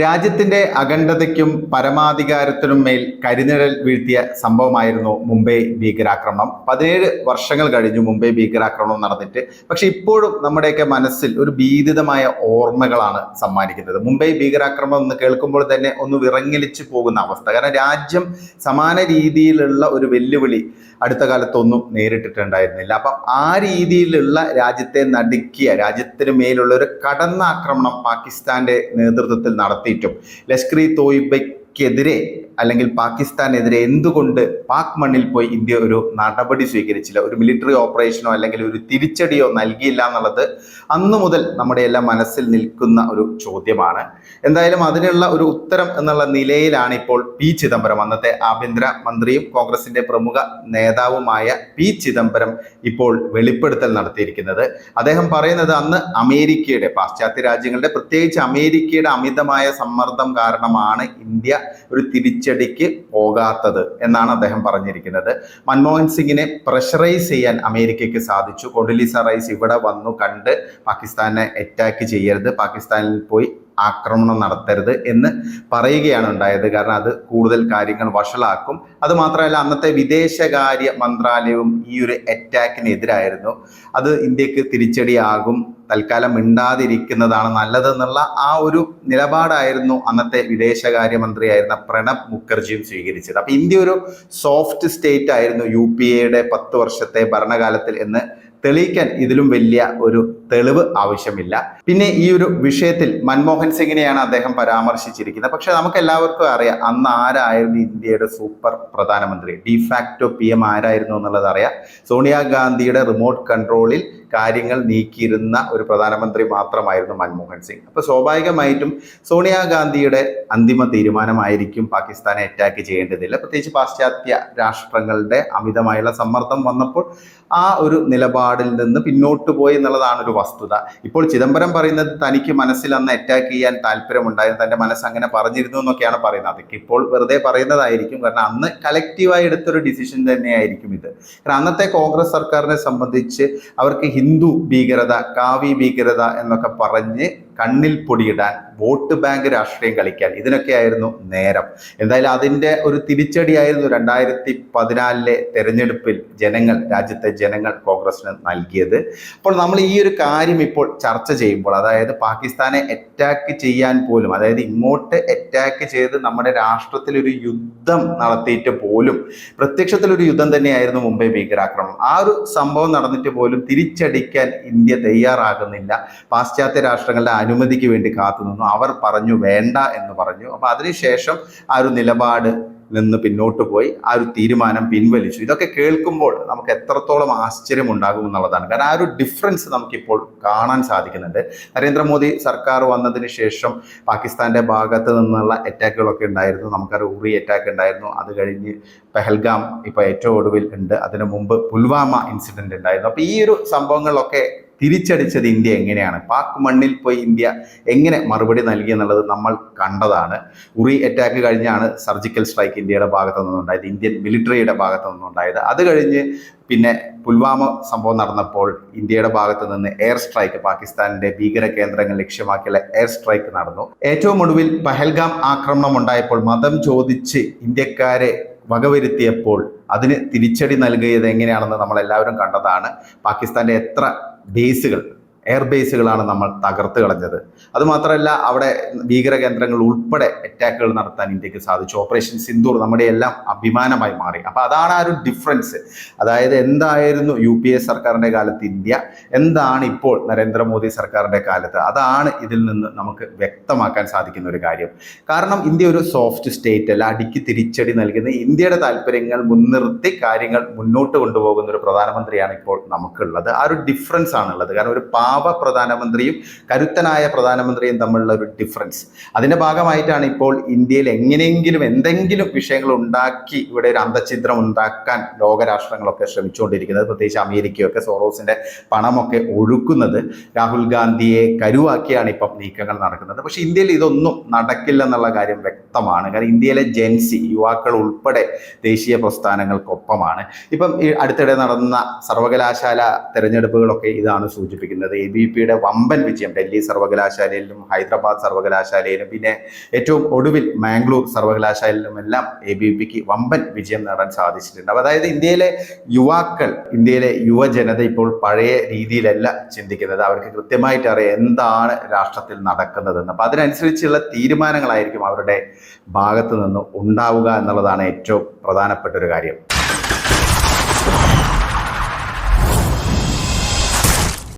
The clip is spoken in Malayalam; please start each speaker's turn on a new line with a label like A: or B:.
A: രാജ്യത്തിന്റെ അഖണ്ഡതയ്ക്കും പരമാധികാരത്തിനും മേൽ കരിനിഴൽ വീഴ്ത്തിയ സംഭവമായിരുന്നു മുംബൈ ഭീകരാക്രമണം. 17 വർഷങ്ങൾ കഴിഞ്ഞു മുംബൈ ഭീകരാക്രമണം നടന്നിട്ട്. പക്ഷെ ഇപ്പോഴും നമ്മുടെയൊക്കെ മനസ്സിൽ ഒരു ഭീതിതമായ ഓർമ്മകളാണ് സമ്മാനിക്കുന്നത്. മുംബൈ ഭീകരാക്രമണം എന്ന് കേൾക്കുമ്പോൾ തന്നെ ഒന്ന് വിറങ്ങലിച്ചു പോകുന്ന അവസ്ഥ. കാരണം രാജ്യം സമാന രീതിയിലുള്ള ഒരു വെല്ലുവിളി അടുത്ത കാലത്തൊന്നും നേരിട്ടിട്ടുണ്ടായിരുന്നില്ല. അപ്പം ആ രീതിയിലുള്ള രാജ്യത്തെ നടുക്കിയ, രാജ്യത്തിന് മേലുള്ള ഒരു കടന്നാക്രമണം പാകിസ്ഥാന്റെ നേതൃത്വത്തിൽ നടത്തിയിട്ടും ലഷ്കർ ഇ തോയ്ബയ്ക്കെതിരെ അല്ലെങ്കിൽ പാകിസ്ഥാനെതിരെ എന്തുകൊണ്ട് പാക് മണ്ണിൽ പോയി ഇന്ത്യ ഒരു നടപടി സ്വീകരിച്ചില്ല, ഒരു മിലിറ്ററി ഓപ്പറേഷനോ അല്ലെങ്കിൽ ഒരു തിരിച്ചടിയോ നൽകിയില്ല എന്നുള്ളത് അന്നു മുതൽ നമ്മുടെ എല്ലാം മനസ്സിൽ നിൽക്കുന്ന ഒരു ചോദ്യമാണ്. എന്തായാലും അതിനുള്ള ഒരു ഉത്തരം എന്നുള്ള നിലയിലാണ് ഇപ്പോൾ പി ചിദംബരം, അന്നത്തെ ആഭ്യന്തര മന്ത്രിയും കോൺഗ്രസിന്റെ പ്രമുഖ നേതാവുമായ പി ചിദംബരം ഇപ്പോൾ വെളിപ്പെടുത്തൽ നടത്തിയിരിക്കുന്നത്. അദ്ദേഹം പറയുന്നത് അന്ന് അമേരിക്കയുടെ, പാശ്ചാത്യ രാജ്യങ്ങളുടെ പ്രത്യേകിച്ച് അമേരിക്കയുടെ അമിതമായ സമ്മർദ്ദം കാരണമാണ് ഇന്ത്യ ഒരു തിരിച്ചടിക്ക് പോകാത്തത് എന്നാണ് അദ്ദേഹം പറഞ്ഞിരിക്കുന്നത്. മൻമോഹൻ സിംഗിനെ പ്രഷറൈസ് ചെയ്യാൻ അമേരിക്കയ്ക്ക് സാധിച്ചു. കൊണ്ടലീസ റൈസ് ഇവിടെ വന്നു കണ്ട് പാകിസ്ഥാനെ അറ്റാക്ക് ചെയ്യരുത്, പാകിസ്ഥാനിൽ പോയി ആക്രമണം നടത്തരുത് എന്ന് പറയുകയാണ് ഉണ്ടായത്. കാരണം അത് കൂടുതൽ കാര്യങ്ങൾ വഷളാക്കും. അത് മാത്രമല്ല, അന്നത്തെ വിദേശകാര്യ മന്ത്രാലയവും ഈ ഒരു അറ്റാക്കിനെതിരായിരുന്നു. അത് ഇന്ത്യക്ക് തിരിച്ചടിയാകും, തൽക്കാലം മിണ്ടാതിരിക്കുന്നതാണ് നല്ലതെന്നുള്ള ആ ഒരു നിലപാടായിരുന്നു അന്നത്തെ വിദേശകാര്യമന്ത്രിയായിരുന്ന പ്രണബ് മുഖർജിയും സ്വീകരിച്ചത്. അപ്പൊ ഇന്ത്യ ഒരു സോഫ്റ്റ് സ്റ്റേറ്റ് ആയിരുന്നു UPA-യുടെ 10 വർഷത്തെ ഭരണകാലത്തിൽ എന്ന് തെളിയിക്കാൻ ഇതിലും വലിയ ഒരു തെളിവ് ആവശ്യമില്ല. പിന്നെ ഈ ഒരു വിഷയത്തിൽ മൻമോഹൻ സിംഗിനെയാണ് അദ്ദേഹം പരാമർശിച്ചിരിക്കുന്നത്. പക്ഷെ നമുക്ക് എല്ലാവർക്കും അറിയാം അന്ന് ആരായിരുന്നു ഇന്ത്യയുടെ സൂപ്പർ പ്രധാനമന്ത്രി, ഡിഫാക്ടോ PM ആരായിരുന്നു എന്നുള്ളത് അറിയാം. സോണിയാഗാന്ധിയുടെ റിമോട്ട് കൺട്രോളിൽ കാര്യങ്ങൾ നീക്കിയിരുന്ന ഒരു പ്രധാനമന്ത്രി മാത്രമായിരുന്നു മൻമോഹൻ സിംഗ്. അപ്പൊ സ്വാഭാവികമായിട്ടും സോണിയാഗാന്ധിയുടെ അന്തിമ തീരുമാനമായിരിക്കും പാകിസ്ഥാനെ അറ്റാക്ക് ചെയ്യേണ്ടതില്ല. പ്രത്യേകിച്ച് പാശ്ചാത്യ രാഷ്ട്രങ്ങളുടെ അമിതമായുള്ള സമ്മർദ്ദം വന്നപ്പോൾ ആ ഒരു നിലപാടിൽ നിന്ന് പിന്നോട്ട് പോയി എന്നുള്ളതാണ് ഒരു വസ്തുത. ഇപ്പോൾ ചിദംബരം പറയുന്നത് തനിക്ക് മനസ്സിൽ അന്ന് അറ്റാക്ക് ചെയ്യാൻ താല്പര്യമുണ്ടായിരുന്നു, തന്റെ മനസ്സ് അങ്ങനെ പറഞ്ഞിരുന്നു എന്നൊക്കെയാണ് പറയുന്നത്. അതൊക്കെ ഇപ്പോൾ വെറുതെ പറയുന്നതായിരിക്കും. കാരണം അന്ന് കളക്റ്റീവായി എടുത്തൊരു ഡിസിഷൻ തന്നെയായിരിക്കും ഇത്. കാരണം അന്നത്തെ കോൺഗ്രസ് സർക്കാരിനെ സംബന്ധിച്ച് അവർക്ക് ഹിന്ദു ഭീകരത, കാവി ഭീകരത എന്നൊക്കെ പറഞ്ഞ് കണ്ണിൽ പൊടിയിടാൻ, വോട്ട് ബാങ്ക് രാഷ്ട്രീയം കളിക്കാൻ, ഇതിനൊക്കെയായിരുന്നു നേരം. എന്തായാലും അതിൻ്റെ ഒരു തിരിച്ചടിയായിരുന്നു 2014 തെരഞ്ഞെടുപ്പിൽ രാജ്യത്തെ ജനങ്ങൾ കോൺഗ്രസിന് നൽകിയത്. അപ്പോൾ നമ്മൾ ഈ ഒരു കാര്യം ഇപ്പോൾ ചർച്ച ചെയ്യുമ്പോൾ, അതായത് പാകിസ്ഥാനെ അറ്റാക്ക് ചെയ്യാൻ പോലും, അതായത് ഇങ്ങോട്ട് അറ്റാക്ക് ചെയ്ത് നമ്മുടെ രാഷ്ട്രത്തിൽ ഒരു യുദ്ധം നടത്തിയിട്ട് പോലും, പ്രത്യക്ഷത്തിൽ ഒരു യുദ്ധം തന്നെയായിരുന്നു മുംബൈ ഭീകരാക്രമണം. ആ ഒരു സംഭവം നടന്നിട്ട് പോലും തിരിച്ചടിക്കാൻ ഇന്ത്യ തയ്യാറാകുന്നില്ല. പാശ്ചാത്യ രാഷ്ട്രങ്ങളുടെ അനുമതിക്ക് വേണ്ടി കാത്തുനിന്നു. അവർ പറഞ്ഞു വേണ്ട എന്ന് പറഞ്ഞു. അപ്പൊ അതിനുശേഷം ആ ഒരു നിലപാട് നിന്ന് പിന്നോട്ട് പോയി ആ ഒരു തീരുമാനം പിൻവലിച്ചു. ഇതൊക്കെ കേൾക്കുമ്പോൾ നമുക്ക് എത്രത്തോളം ആശ്ചര്യം ഉണ്ടാകും എന്നുള്ളതാണ്. കാരണം ആ ഒരു ഡിഫറൻസ് നമുക്കിപ്പോൾ കാണാൻ സാധിക്കുന്നുണ്ട്. നരേന്ദ്രമോദി സർക്കാർ വന്നതിന് ശേഷം പാകിസ്ഥാന്റെ ഭാഗത്ത് നിന്നുള്ള അറ്റാക്കുകളൊക്കെ ഉണ്ടായിരുന്നു. നമുക്കറിയാം ഉറി അറ്റാക്ക് ഉണ്ടായിരുന്നു, അത് കഴിഞ്ഞ് പെഹൽഗാം ഇപ്പോൾ ഏറ്റവും ഒടുവിൽ ഉണ്ട്, അതിനു മുമ്പ് പുൽവാമ ഇൻസിഡന്റ് ഉണ്ടായിരുന്നു. അപ്പൊ ഈ ഒരു സംഭവങ്ങളിലൊക്കെ തിരിച്ചടിച്ചത് ഇന്ത്യ എങ്ങനെയാണ്, പാക് മണ്ണിൽ പോയി ഇന്ത്യ എങ്ങനെ മറുപടി നൽകി എന്നുള്ളത് നമ്മൾ കണ്ടതാണ്. ഉറി അറ്റാക്ക് കഴിഞ്ഞാണ് സർജിക്കൽ സ്ട്രൈക്ക് ഇന്ത്യയുടെ ഭാഗത്തു നിന്നുണ്ടായത്, ഇന്ത്യൻ മിലിറ്ററിയുടെ ഭാഗത്തു നിന്നുണ്ടായത്. അത് കഴിഞ്ഞ് പിന്നെ പുൽവാമ സംഭവം നടന്നപ്പോൾ ഇന്ത്യയുടെ ഭാഗത്തു നിന്ന് എയർ സ്ട്രൈക്ക്, പാകിസ്ഥാനിന്റെ ഭീകര കേന്ദ്രങ്ങൾ ലക്ഷ്യമാക്കിയുള്ള എയർ സ്ട്രൈക്ക് നടന്നു. ഏറ്റവും ഒടുവിൽ പഹൽഗാം ആക്രമണം ഉണ്ടായപ്പോൾ മതം ചോദിച്ച് ഇന്ത്യക്കാരെ വകവരുത്തിയപ്പോൾ അതിന് തിരിച്ചടി നൽകിയത് എങ്ങനെയാണെന്ന് നമ്മൾ എല്ലാവരും കണ്ടതാണ്. പാകിസ്ഥാന്റെ എത്ര ബേസുകൾ, എയർ ബേസുകളാണ് നമ്മൾ തകർത്ത് കളഞ്ഞത്. അതുമാത്രമല്ല, അവിടെ ഭീകര കേന്ദ്രങ്ങൾ ഉൾപ്പെടെ അറ്റാക്കുകൾ നടത്താൻ ഇന്ത്യക്ക് സാധിച്ചു. ഓപ്പറേഷൻ സിന്ദൂർ നമ്മുടെ എല്ലാം അഭിമാനമായി മാറി. അപ്പൊ അതാണ് ആ ഒരു ഡിഫറൻസ്. അതായത് എന്തായിരുന്നു UPA സർക്കാരിന്റെ കാലത്ത് ഇന്ത്യ, എന്താണ് ഇപ്പോൾ നരേന്ദ്രമോദി സർക്കാരിന്റെ കാലത്ത്, അതാണ് ഇതിൽ നിന്ന് നമുക്ക് വ്യക്തമാക്കാൻ സാധിക്കുന്ന ഒരു കാര്യം. കാരണം ഇന്ത്യ ഒരു സോഫ്റ്റ് സ്റ്റേറ്റ് അല്ല, അടിക്ക് തിരിച്ചടി നൽകുന്ന, ഇന്ത്യയുടെ താല്പര്യങ്ങൾ മുൻനിർത്തി കാര്യങ്ങൾ മുന്നോട്ട് കൊണ്ടുപോകുന്ന ഒരു പ്രധാനമന്ത്രിയാണ് ഇപ്പോൾ നമുക്കുള്ളത്. ആ ഒരു ഡിഫറൻസ് ആണുള്ളത്. കാരണം ഒരു പ്രധാനമന്ത്രിയും കരുത്തനായ പ്രധാനമന്ത്രിയും തമ്മിലുള്ള ഒരു ഡിഫറൻസ്, അതിന്റെ ഭാഗമായിട്ടാണ് ഇപ്പോൾ ഇന്ത്യയിൽ എങ്ങനെയെങ്കിലും എന്തെങ്കിലും വിഷയങ്ങൾ ഉണ്ടാക്കി ഇവിടെ ഒരു അന്തഛിദ്രം ഉണ്ടാക്കാൻ ലോകരാഷ്ട്രങ്ങളൊക്കെ ശ്രമിച്ചുകൊണ്ടിരിക്കുന്നത്. പ്രത്യേകിച്ച് അമേരിക്കയൊക്കെ സോറോസിന്റെ പണമൊക്കെ ഒഴുക്കുന്നത് രാഹുൽ ഗാന്ധിയെ കരുവാക്കിയാണ് ഇപ്പം നീക്കങ്ങൾ നടക്കുന്നത്. പക്ഷെ ഇന്ത്യയിൽ ഇതൊന്നും നടക്കില്ലെന്നുള്ള കാര്യം വ്യക്തമാണ്. കാരണം ഇന്ത്യയിലെ ജെൻസി യുവാക്കൾ ഉൾപ്പെടെ ദേശീയ പ്രസ്ഥാനങ്ങൾക്കൊപ്പമാണ്. ഇപ്പം ഈ അടുത്തിടെ നടന്ന സർവകലാശാല തെരഞ്ഞെടുപ്പുകളൊക്കെ ഇതാണ് സൂചിപ്പിക്കുന്നത്. ABVPയുടെ വമ്പൻ വിജയം ഡൽഹി സർവകലാശാലയിലും ഹൈദരാബാദ് സർവകലാശാലയിലും പിന്നെ ഏറ്റവും ഒടുവിൽ മാംഗ്ലൂർ സർവകലാശാലയിലും എല്ലാം ABVPക്ക് വമ്പൻ വിജയം നേടാൻ സാധിച്ചിട്ടുണ്ട്. അപ്പോൾ അതായത് ഇന്ത്യയിലെ യുവാക്കൾ, ഇന്ത്യയിലെ യുവജനത ഇപ്പോൾ പഴയ രീതിയിലല്ല ചിന്തിക്കുന്നത്. അവർക്ക് കൃത്യമായിട്ട് അറിയാം എന്താണ് രാഷ്ട്രത്തിൽ നടക്കുന്നതെന്ന്. അപ്പം അതിനനുസരിച്ചുള്ള തീരുമാനങ്ങളായിരിക്കും അവരുടെ ഭാഗത്ത് നിന്ന് ഉണ്ടാവുക എന്നുള്ളതാണ് ഏറ്റവും പ്രധാനപ്പെട്ട ഒരു കാര്യം.